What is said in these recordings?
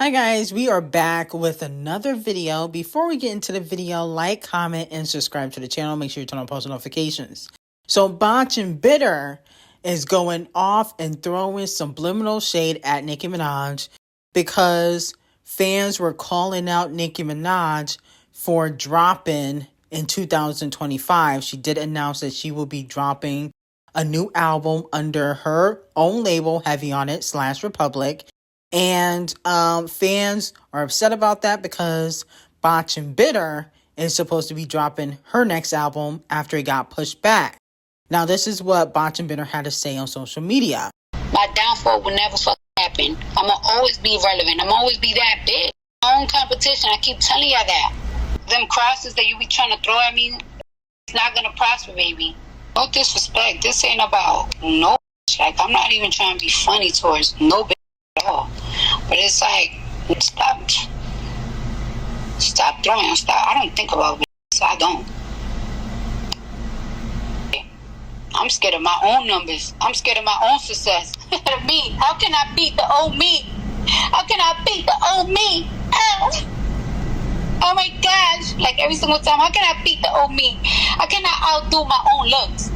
Hi guys, we are back with another video. Before we get into the video, like, comment, and subscribe to the channel. Make sure you turn on post notifications. So Botch and Bitter is going off and throwing subliminal shade at Nicki Minaj because fans were calling out Nicki Minaj for dropping in 2025. She did announce that she will be dropping a new album under her own label, Heavy on It / Republic. And fans are upset about that because Botch and Bitter is supposed to be dropping her next album after it got pushed back. Now, this is what Botch and Bitter had to say on social media. My downfall will never fucking happen. I'm gonna always be relevant. I'm gonna always be that bitch. My own competition, I keep telling y'all that. Them crosses that you be trying to throw at me, it's not gonna prosper, baby. No disrespect. This ain't about no bitch. Like, I'm not even trying to be funny towards no bitch at all. But it's like, stop throwing. Stop. I don't think about bitch. I don't. I'm scared of my own numbers. I'm scared of my own success. Me. How can I beat the old me? How can I beat the old me? Oh my gosh. Like every single time. How can I beat the old me? How can I outdo my own looks?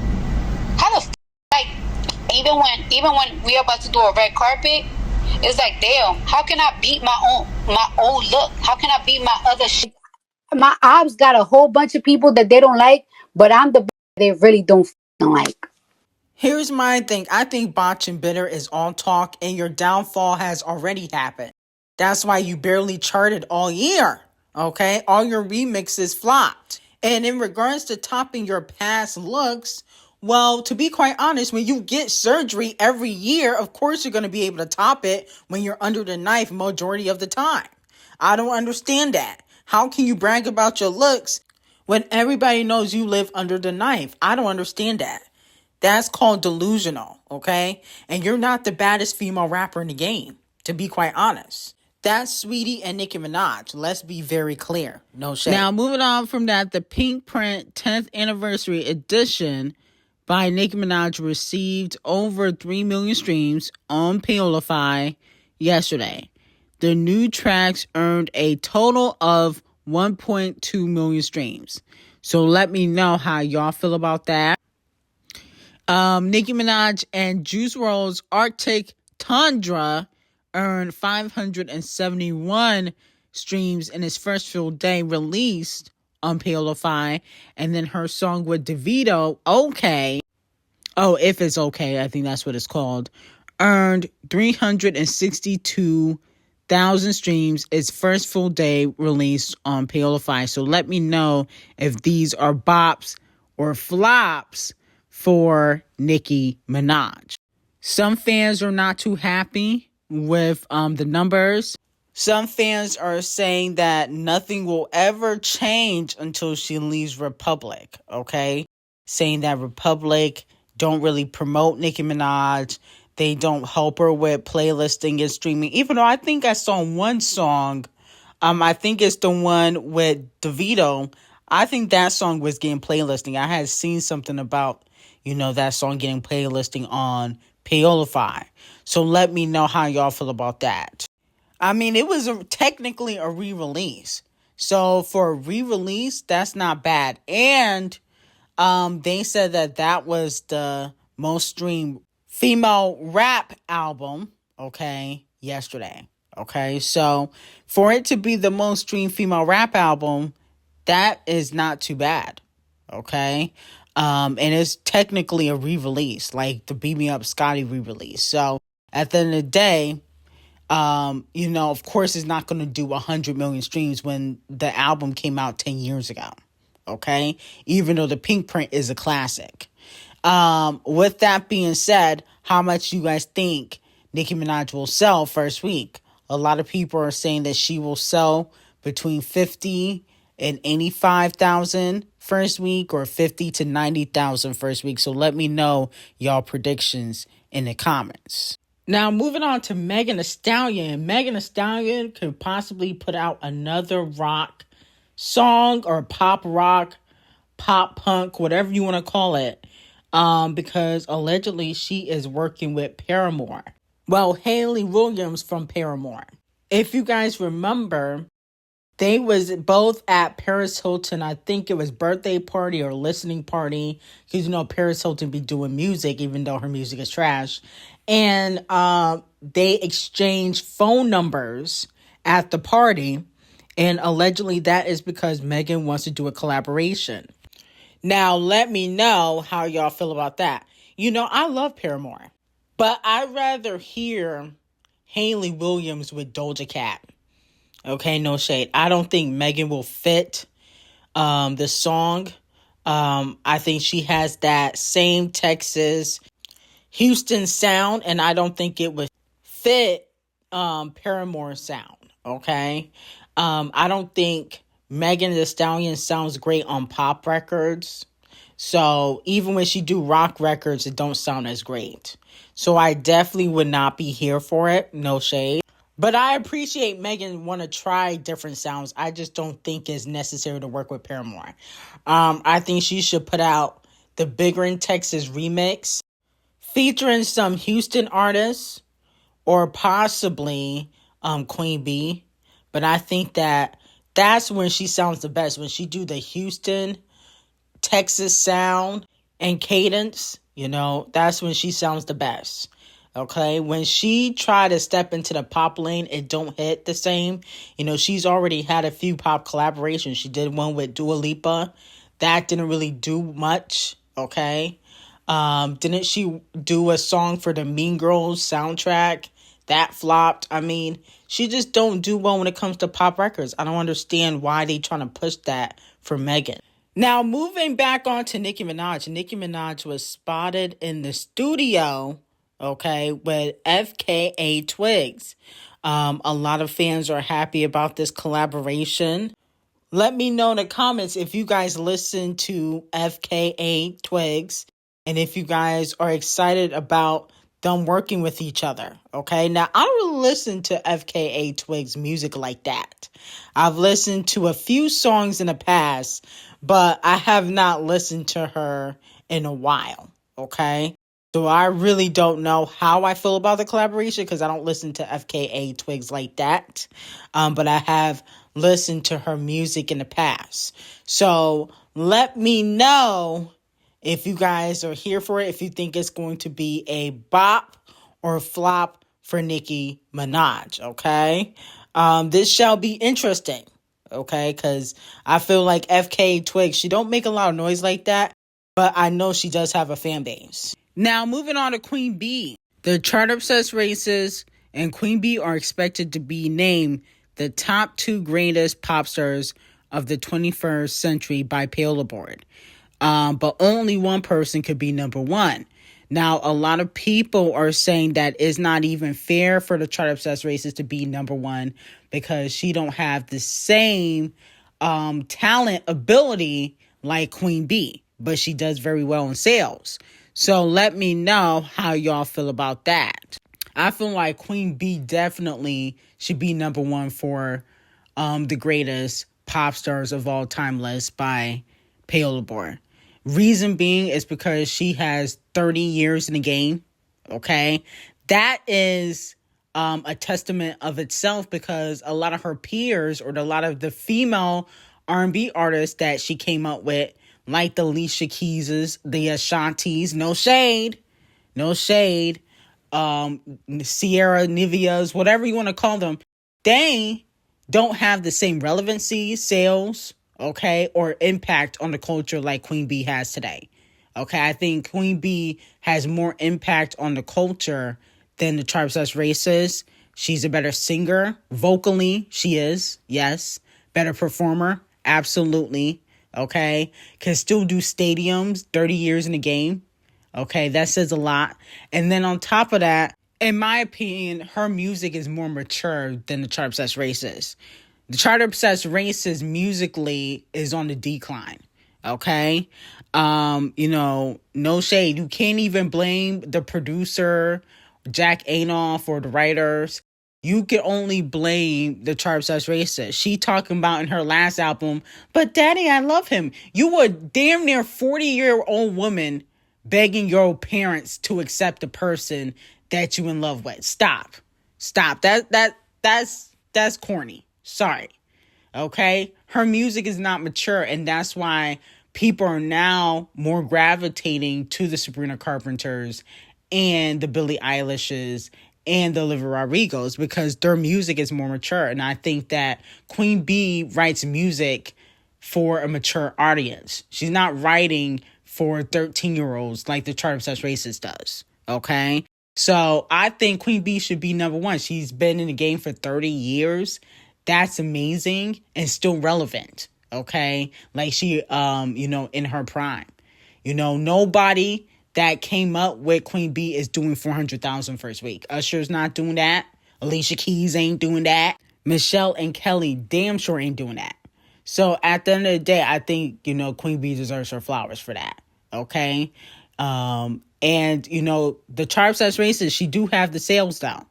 How the like even when we're about to do a red carpet, it's like, damn, how can I beat my old look? How can I beat my other shit? My ops got a whole bunch of people that they don't like, but I'm the they really don't like. Here's my thing. I think Botch and Bitter is all talk and your downfall has already happened. That's why you barely charted all year, okay? All your remixes flopped. And in regards to topping your past looks, well, to be quite honest, when you get surgery every year, of course you're going to be able to top it when you're under the knife majority of the time. I don't understand that. How can you brag about your looks when everybody knows you live under the knife? I don't understand that. That's called delusional, okay? And you're not the baddest female rapper in the game, to be quite honest. That's Sweetie and Nicki Minaj. Let's be very clear. No shade. Now, moving on from that, the Pink Print 10th Anniversary Edition by Nicki Minaj received over 3 million streams on Paolify yesterday. The new tracks earned a total of 1.2 million streams. So let me know how y'all feel about that. Nicki Minaj and Juice WRLD's Arctic Tundra earned 571 streams in its first full day released on Paolify. And then her song with DeVito, Okay. Oh, If It's Okay, I think that's what it's called, earned 362,000 streams its first full day released on Paolify. So let me know if these are bops or flops for Nicki Minaj. Some fans are not too happy with the numbers. Some fans are saying that nothing will ever change until she leaves Republic, okay? Saying that Republic don't really promote Nicki Minaj. They don't help her with playlisting and streaming. Even though I think I saw one song, I think it's the one with DeVito. I think that song was getting playlisting. I had seen something about, that song getting playlisting on Paolify. So let me know how y'all feel about that. I mean, it was technically a re-release. So for a re-release, that's not bad. And they said that was the most streamed female rap album, okay, yesterday. Okay, so for it to be the most streamed female rap album, that is not too bad. Okay. And it's technically a re-release, like the Beat Me Up Scotty re-release. So at the end of the day, of course it's not going to do 100 million streams when the album came out 10 years ago. Okay. Even though the Pink Print is a classic. With that being said, how much you guys think Nicki Minaj will sell first week? A lot of people are saying that she will sell between 50 and 85,000 first week or 50 to 90,000 first week. So let me know y'all predictions in the comments. Now, moving on to Megan Thee Stallion. Megan Thee Stallion could possibly put out another rock song or pop rock, pop punk, whatever you want to call it. Because allegedly she is working with Paramore. Well, Hayley Williams from Paramore. If you guys remember, they was both at Paris Hilton. I think it was birthday party or listening party. Because, Paris Hilton be doing music, even though her music is trash. And they exchanged phone numbers at the party. And allegedly that is because Megan wants to do a collaboration. Now, let me know how y'all feel about that. I love Paramore. But I'd rather hear Hayley Williams with Doja Cat. Okay, no shade. I don't think Megan will fit the song. I think she has that same Texas, Houston sound, and I don't think it would fit Paramore's sound. Okay, I don't think Megan Thee Stallion sounds great on pop records. So even when she do rock records, it don't sound as great. So I definitely would not be here for it. No shade. But I appreciate Megan want to try different sounds. I just don't think it's necessary to work with Paramore. I think she should put out the Bigger in Texas remix featuring some Houston artists or possibly Queen Bee. But I think that's when she sounds the best. When she do the Houston, Texas sound and cadence, that's when she sounds the best. Okay, when she tried to step into the pop lane, it don't hit the same. She's already had a few pop collaborations. She did one with Dua Lipa. That didn't really do much, okay? Didn't she do a song for the Mean Girls soundtrack? That flopped. I mean, she just don't do well when it comes to pop records. I don't understand why they trying to push that for Megan. Now, moving back on to Nicki Minaj. Nicki Minaj was spotted in the studio, okay, with FKA Twigs. A lot of fans are happy about this collaboration. Let me know in the comments if you guys listen to FKA Twigs and if you guys are excited about them working with each other, okay? Now, I don't really listen to FKA Twigs music like that. I've listened to a few songs in the past, but I have not listened to her in a while, okay? So I really don't know how I feel about the collaboration because I don't listen to FKA Twigs like that. But I have listened to her music in the past. So let me know if you guys are here for it, if you think it's going to be a bop or a flop for Nicki Minaj, okay? This shall be interesting, okay? Because I feel like FKA Twigs, she don't make a lot of noise like that, but I know she does have a fan base. Now, moving on to Queen Bee. The Chart Obsessed Races and Queen Bee are expected to be named the top 2 greatest pop stars of the 21st century by Paola Board. But only one person could be number 1. Now, a lot of people are saying that it's not even fair for the Chart Obsessed Races to be number 1 because she don't have the same talent ability like Queen Bee, but she does very well in sales. So let me know how y'all feel about that. I feel like Queen Bee definitely should be number 1 for the greatest pop stars of all time list by Paola Board. Reason being is because she has 30 years in the game, okay? That is a testament of itself because a lot of her peers or a lot of the female R&B artists that she came up with, like the Alicia Keyses, the Ashantis, no shade, Sierra Niveas, whatever you want to call them, they don't have the same relevancy, sales, okay, or impact on the culture like Queen Bee has today. Okay, I think Queen Bee has more impact on the culture than the Chart Obsessed Races. She's a better singer. Vocally, she is, yes. Better performer, absolutely. Okay, can still do stadiums, 30 years in the game. Okay, that says a lot. And then on top of that, in my opinion, her music is more mature than the Chart Obsessed Races. The Chart Obsessed Races musically is on the decline. Okay, no shade. You can't even blame the producer, Jack Anoff, or the writers. You can only blame the Chart Obsessed Races. She talking about in her last album, but daddy, I love him. You were damn near 40-year-old woman begging your parents to accept the person that you in love with. Stop. That's that's corny. Sorry. Okay? Her music is not mature, and that's why people are now more gravitating to the Sabrina Carpenters and the Billie Eilishes and the Olivia Rodrigos, because their music is more mature. And I think that Queen Bee writes music for a mature audience. She's not writing for 13-year-olds like the Chart Obsessed Racist does. Okay? So I think Queen Bee should be number one. She's been in the game for 30 years. That's amazing and still relevant. Okay? Like she, in her prime. Nobody that came up with Queen Bee is doing 400,000 first week. Usher's not doing that. Alicia Keys ain't doing that. Michelle and Kelly damn sure ain't doing that. So at the end of the day, I think, Queen Bee deserves her flowers for that. Okay? And, the Chart Obsessed Racist, she do have the sales down.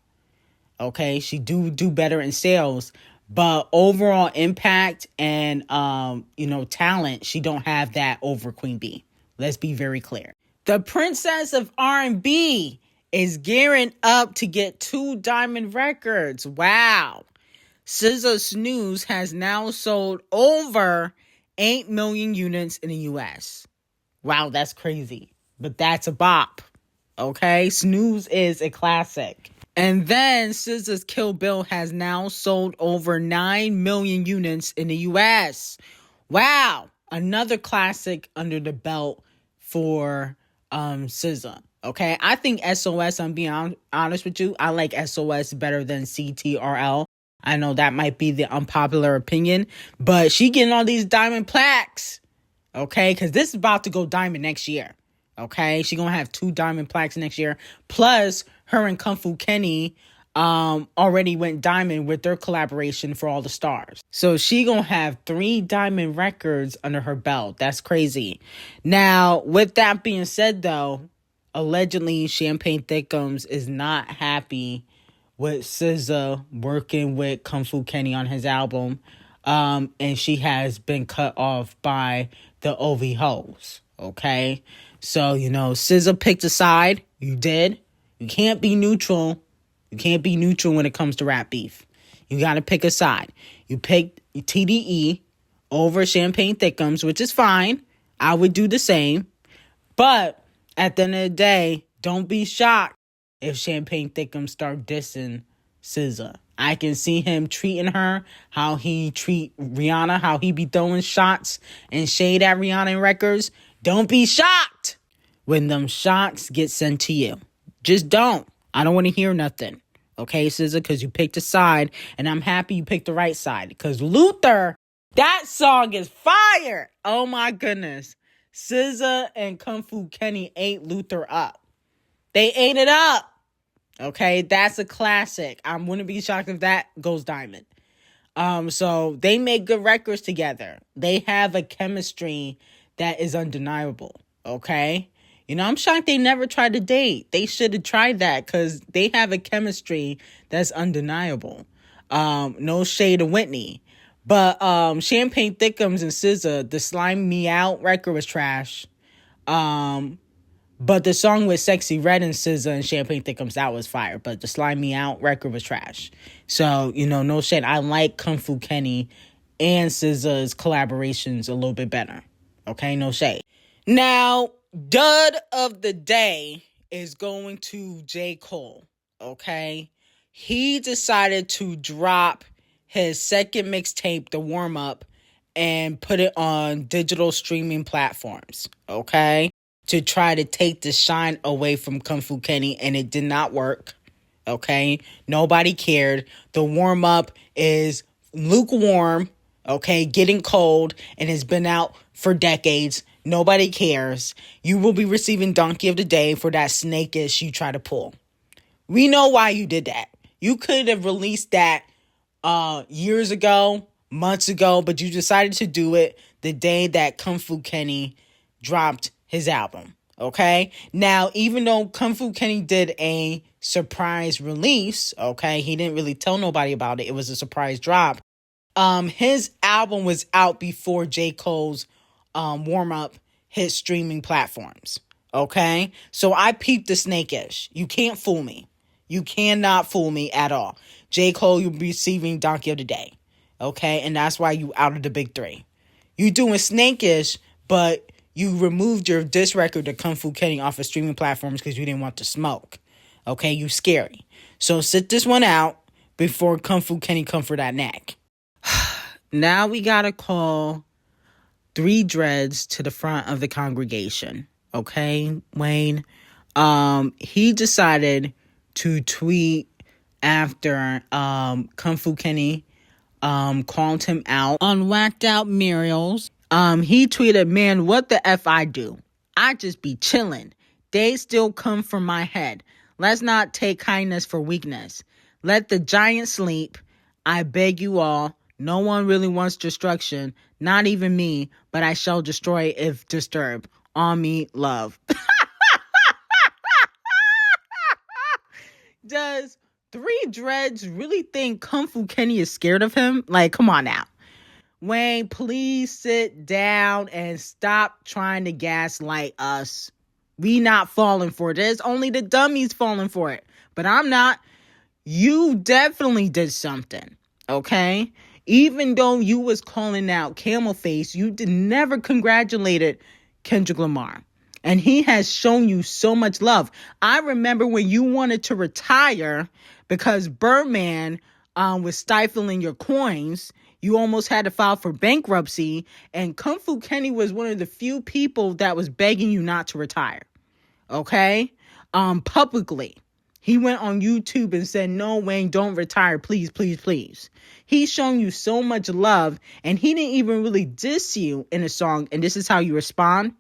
Okay? She do better in sales. But overall impact and, talent, she don't have that over Queen Bee. Let's be very clear. The princess of R&B is gearing up to get 2 diamond records. Wow. SZA Snooze has now sold over 8 million units in the U.S. Wow, that's crazy. But that's a bop. Okay? Snooze is a classic. And then SZA's Kill Bill has now sold over 9 million units in the U.S. Wow. Another classic under the belt for SZA. Okay? I think SOS, I'm being honest with you, I like SOS better than CTRL. I know that might be the unpopular opinion, but she getting all these diamond plaques. Okay? Because this is about to go diamond next year. Okay? She gonna have 2 diamond plaques next year. Plus, her and Kung Fu Kenny already went diamond with their collaboration for All the Stars. So she gonna have 3 diamond records under her belt. That's crazy. Now, with that being said, though, allegedly Champagne Thickums is not happy with SZA working with Kung Fu Kenny on his album. And she has been cut off by the OV hoes. Okay? So, SZA picked a side. You did. You can't be neutral. You can't be neutral when it comes to rap beef. You got to pick a side. You picked TDE over Champagne Thickums, which is fine. I would do the same. But at the end of the day, don't be shocked if Champagne Thickums start dissing SZA. I can see him treating her how he treat Rihanna, how he be throwing shots and shade at Rihanna in records. Don't be shocked when them shots get sent to you. Just don't. I don't want to hear nothing. Okay, SZA, because you picked a side, and I'm happy you picked the right side. Because Luther, that song is fire. Oh my goodness. SZA and Kung Fu Kenny ate Luther up. They ate it up. Okay, that's a classic. I wouldn't be shocked if that goes diamond. So they make good records together. They have a chemistry that is undeniable. Okay? I'm shocked they never tried to date. They should have tried that because they have a chemistry that's undeniable. No shade to Whitney. But Champagne Thickums and SZA, the Slime Me Out record was trash. But the song with Sexy Red and SZA and Champagne Thickums, that was fire. But the Slime Me Out record was trash. So, no shade. I like Kung Fu Kenny and SZA's collaborations a little bit better. Okay, no shade. Now, dud of the day is going to J. Cole, okay? He decided to drop his second mixtape, The Warm Up, and put it on digital streaming platforms, okay? To try to take the shine away from Kung Fu Kenny, and it did not work, okay? Nobody cared. The Warm Up is lukewarm, okay? Getting cold, and has been out for decades. Nobody cares. You will be receiving Donkey of the Day for that snake-ish you try to pull. We know why you did that. You could have released that years ago, months ago, but you decided to do it the day that Kung Fu Kenny dropped his album. Okay? Now, even though Kung Fu Kenny did a surprise release, okay, he didn't really tell nobody about it. It was a surprise drop. His album was out before J. Cole's Warm Up hit streaming platforms. Okay? So I peeped the snake-ish. You can't fool me. You cannot fool me at all. J. Cole, you'll be receiving Donkey of the Day. Okay? And that's why you out of the big three. You doing Snakeish, but you removed your diss record to Kung Fu Kenny off of streaming platforms because you didn't want to smoke. Okay? You scary. So sit this one out before Kung Fu Kenny come for that neck. Now we gotta call 3 dreads to the front of the congregation. Okay, Wayne? He decided to tweet after Kung Fu Kenny called him out on Whacked Out Muriels. He tweeted, "Man, what the F I do? I just be chillin'. They still come from my head. Let's not take kindness for weakness. Let the giant sleep. I beg you all. No one really wants destruction. Not even me, but I shall destroy if disturbed. On me, love." Does 3 dreads really think Kung Fu Kenny is scared of him? Like, come on now. Wayne, please sit down and stop trying to gaslight us. We not falling for it. There's only the dummies falling for it. But I'm not. You definitely did something, okay? Even though you was calling out Camel Face, you never congratulated Kendrick Lamar. And he has shown you so much love. I remember when you wanted to retire because Birdman was stifling your coins. You almost had to file for bankruptcy. And Kung Fu Kenny was one of the few people that was begging you not to retire. Okay? Publicly. He went on YouTube and said, "No, Wayne, don't retire. Please, please, please." He's shown you so much love. And he didn't even really diss you in a song. And this is how you respond.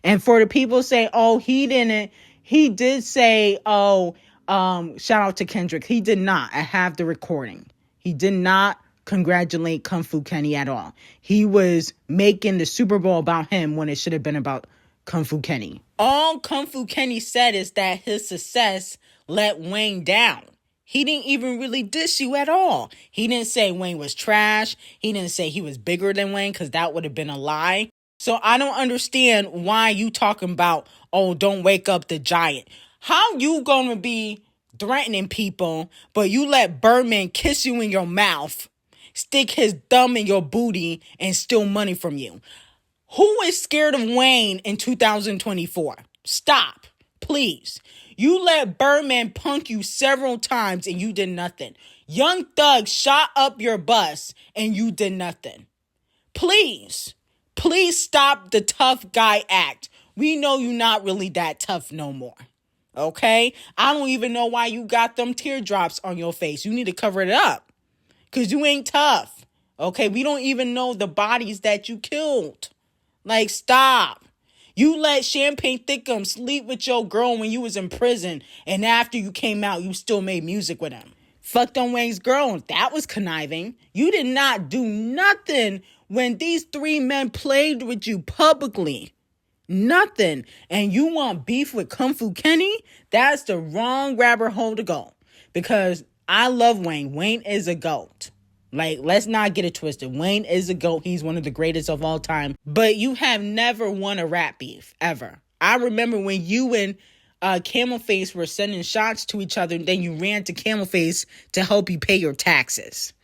And for the people saying, "Oh, he didn't," he did say, "Oh, shout out to Kendrick." He did not. I have the recording. He did not congratulate Kung Fu Kenny at all. He was making the Super Bowl about him when it should have been about Kung Fu Kenny. All Kung Fu Kenny said is that his success let Wayne down. He didn't even really diss you at all. He didn't say Wayne was trash. He didn't say he was bigger than Wayne, because that would have been a lie. So I don't understand why you talking about, "Oh, don't wake up the giant." How you gonna be threatening people, but you let Birdman kiss you in your mouth, stick his thumb in your booty, and steal money from you? Who is scared of Wayne in 2024? Stop, please. You let Birdman punk you several times and you did nothing. Young Thug shot up your bus and you did nothing. Please stop the tough guy act. We know you're not really that tough no more. Okay? I don't even know why you got them teardrops on your face. You need to cover it up. Because you ain't tough. Okay? We don't even know the bodies that you killed. Like, stop. You let Champagne Thickum sleep with your girl when you was in prison, and after you came out, you still made music with him. Fucked on Wayne's girl. That was conniving. You did not do nothing when these 3 men played with you publicly. Nothing. And you want beef with Kung Fu Kenny? That's the wrong rabbit hole to go. Because I love Wayne. Wayne is a GOAT. Like, let's not get it twisted. Wayne is a GOAT. He's one of the greatest of all time. But you have never won a rap beef, ever. I remember when you and Camel Face were sending shots to each other, and then you ran to Camel Face to help you pay your taxes.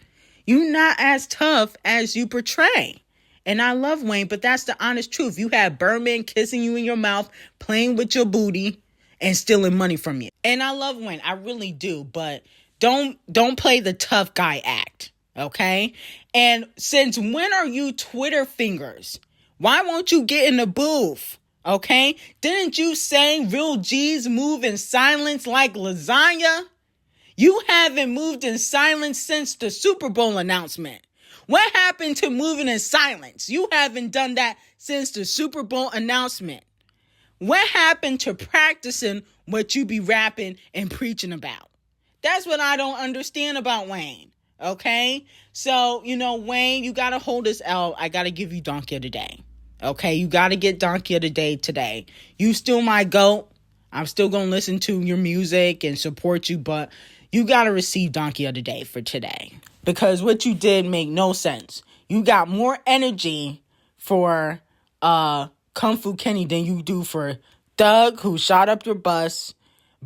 You're not as tough as you portray. And I love Wayne, but that's the honest truth. You had Birdman kissing you in your mouth, playing with your booty, and stealing money from you. And I love Wayne. I really do. But don't play the tough guy act. Okay? And since when are you Twitter fingers? Why won't you get in the booth? Okay? Didn't you say real G's move in silence like lasagna? You haven't moved in silence since the Super Bowl announcement. What happened to moving in silence? You haven't done that since the Super Bowl announcement. What happened to practicing what you be rapping and preaching about? That's what I don't understand about Wayne. Okay? So, Wayne, you got to hold this out. I got to give you Donkey of the Day. Okay? You got to get Donkey of the Day today. You still my GOAT. I'm still going to listen to your music and support you, but you got to receive Donkey of the Day for today. Because what you did make no sense. You got more energy for Kung Fu Kenny than you do for Thug, who shot up your bus,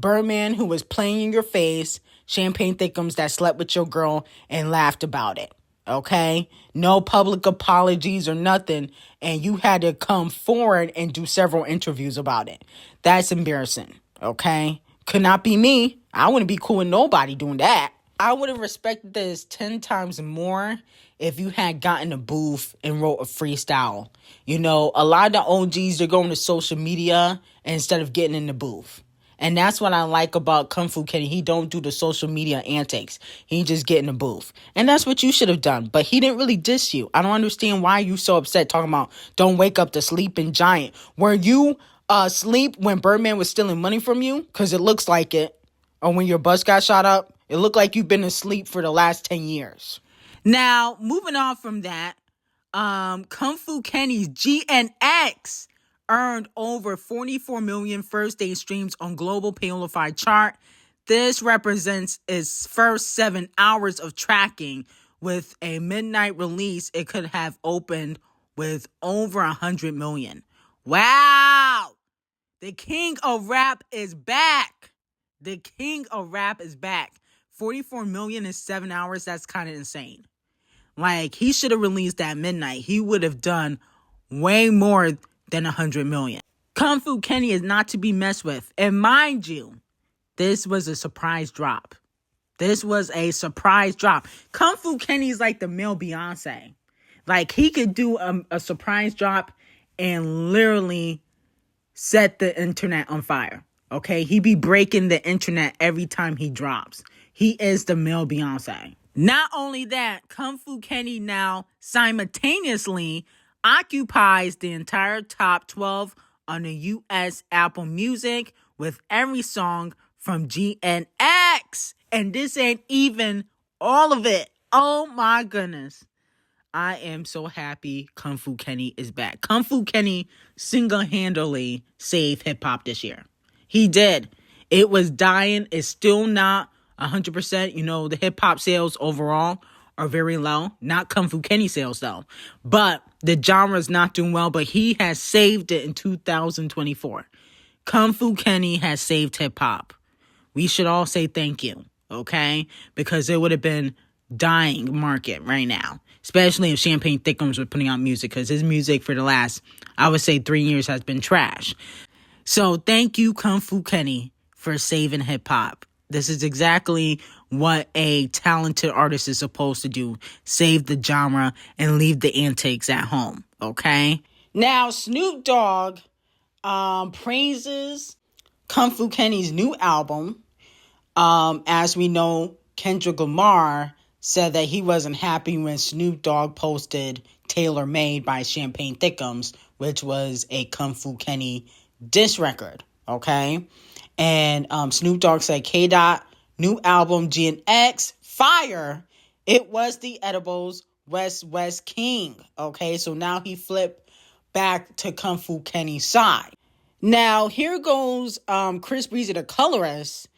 Birdman, who was playing in your face, Champagne Thickums that slept with your girl and laughed about it. Okay? No public apologies or nothing. And you had to come forward and do several interviews about it. That's embarrassing. Okay? Could not be me. I wouldn't be cool with nobody doing that. I would have respected this 10 times more if you had gotten a booth and wrote a freestyle. You know, a lot of the OGs, they're going to social media instead of getting in the booth. And that's what I like about Kung Fu Kenny. He don't do the social media antics. He just get in the booth. And that's what you should have done. But he didn't really diss you. I don't understand why you so upset talking about don't wake up the sleeping giant. Were you asleep when Birdman was stealing money from you? Because it looks like it. Or when your bus got shot up. It looked like you've been asleep for the last 10 years. Now, moving on from that, Kung Fu Kenny's GNX earned over 44 million first-day streams on global Payola chart. This represents its first 7 hours of tracking. With a midnight release, it could have opened with over 100 million. Wow! The king of rap is back. The king of rap is back. 44 million in 7 hours, that's kind of insane. Like, he should have released at midnight. He would have done way more than 100 million. Kung Fu Kenny is not to be messed with. And mind you, this was a surprise drop. This was a surprise drop. Kung Fu Kenny is like the male Beyonce. Like, he could do a surprise drop and literally set the internet on fire. Okay? He be breaking the internet every time he drops. He is the male Beyonce. Not only that, Kung Fu Kenny now simultaneously occupies the entire top 12 on the U.S. Apple Music with every song from GNX. And this ain't even all of it. Oh my goodness. I am so happy Kung Fu Kenny is back. Kung Fu Kenny single-handedly saved hip-hop this year. He did. It was dying. It's still not 100%. You know, the hip-hop sales overall are very low. Not Kung Fu Kenny sales, though. But the genre is not doing well, but he has saved it in 2024. Kung Fu Kenny has saved hip-hop. We should all say thank you, okay? Because it would have been dying market right now. Especially if Champagne Thickums were putting out music. Because his music for the last, I would say, 3 years has been trash. So thank you, Kung Fu Kenny, for saving hip-hop. This is exactly what a talented artist is supposed to do. Save the genre and leave the antics at home, okay? Now, Snoop Dogg praises Kung Fu Kenny's new album. As we know, Kendrick Lamar said that he wasn't happy when Snoop Dogg posted Tailor Made by Champagne Thickums, which was a Kung Fu Kenny diss record, okay? And Snoop Dogg said, K-Dot, new album, GNX, fire. It was the Edibles, West King, okay? So now he flipped back to Kung Fu Kenny's side. Now, here goes Chris Breezy, the colorist,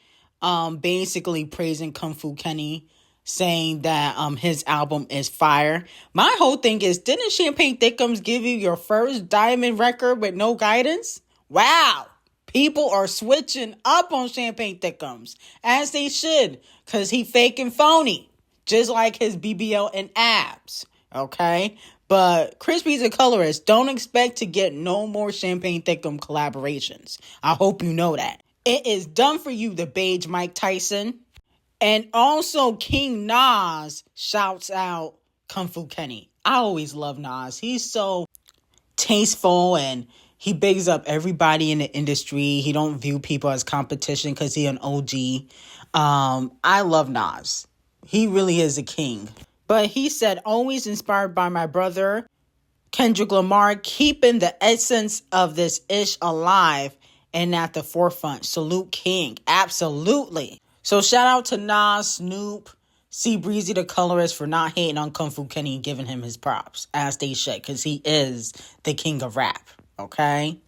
basically praising Kung Fu Kenny, saying that his album is fire. My whole thing is, didn't Champagne Thickums give you your first diamond record with no guidance? Wow. People are switching up on Champagne Thickums, as they should, because he fake and phony, just like his BBL and abs, okay? But Chris Breezy, the colorist, don't expect to get no more Champagne Thickums collaborations. I hope you know that. It is done for you, the beige Mike Tyson. And also King Nas shouts out Kung Fu Kenny. I always love Nas. He's so tasteful and he bigs up everybody in the industry. He don't view people as competition because he an OG. I love Nas. He really is a king. But he said, always inspired by my brother, Kendrick Lamar, keeping the essence of this ish alive and at the forefront. Salute King. Absolutely. So shout out to Nas, Snoop, C Breezy, the colorist, for not hating on Kung Fu Kenny and giving him his props, as they should, because he is the king of rap, okay?